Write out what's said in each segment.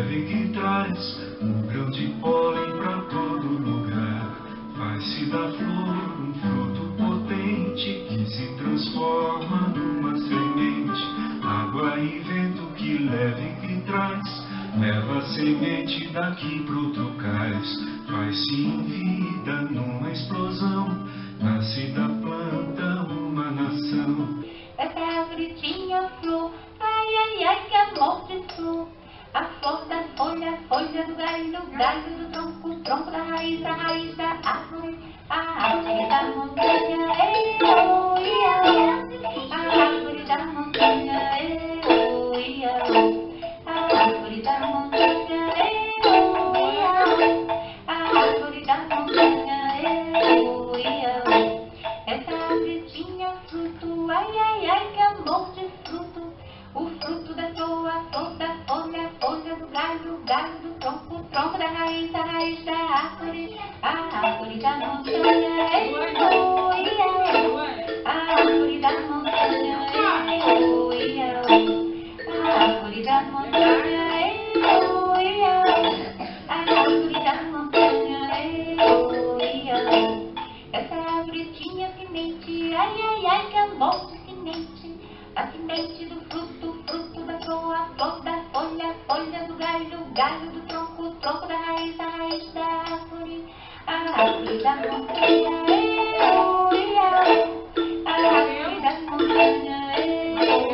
leve que traz um grão de pólen pra todo lugar. Faz-se da flor um fruto potente que se transforma numa semente. Água e vento que leve que traz, leva a semente daqui pro outro cais. Faz-se em vida numa explosão, nasce da planta uma nação. Essa árvore tinha flor, ai, ai, ai, que amor de flor. A flor da folha, folha do galho, galho do tronco, tronco da raiz da árvore, a árvore da montanha, oh, ia, oh. A árvore da montanha, oh, ia, oh. A árvore da montanha, oh, ia, oh. A árvore da montanha, oh, ia, oh. Essa árvore tinha fruto, ai, ai, ai, que amor de fruto. O fruto da flor, a flor da folha, folha do galho, galho do tronco, tronco da raiz da árvore, a árvore da montanha, oh, ia, oh. A árvore da montanha, oh, ia, oh. A árvore da montanha, oh, ia, oh. A árvore da montanha, oh, ia, oh. Essa árvore tinha semente, ai, ai, ai, que amor de semente. A semente do fruto, fruto da flor, a flor da folha, folha do galho, galho do tronco, tronco da raiz da árvore, a árvore da montanha, oh, ia, oh. A árvore da montanha,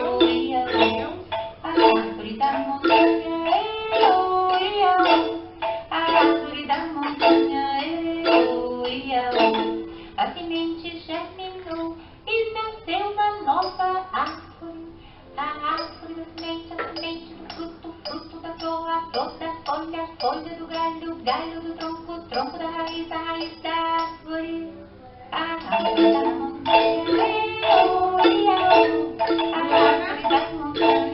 oh, ia, oh. A árvore da montanha, oh, ia, oh. A árvore da montanha, oh, ia, oh. A semente germinou e nasceu uma nova árvore. A árvore da semente do fruto, fruto da flor, a flor da folha, folha do galho, galho do tronco, tronco da raiz da árvore. A árvore da montanha, oh, ia, oh. A árvore da montanha,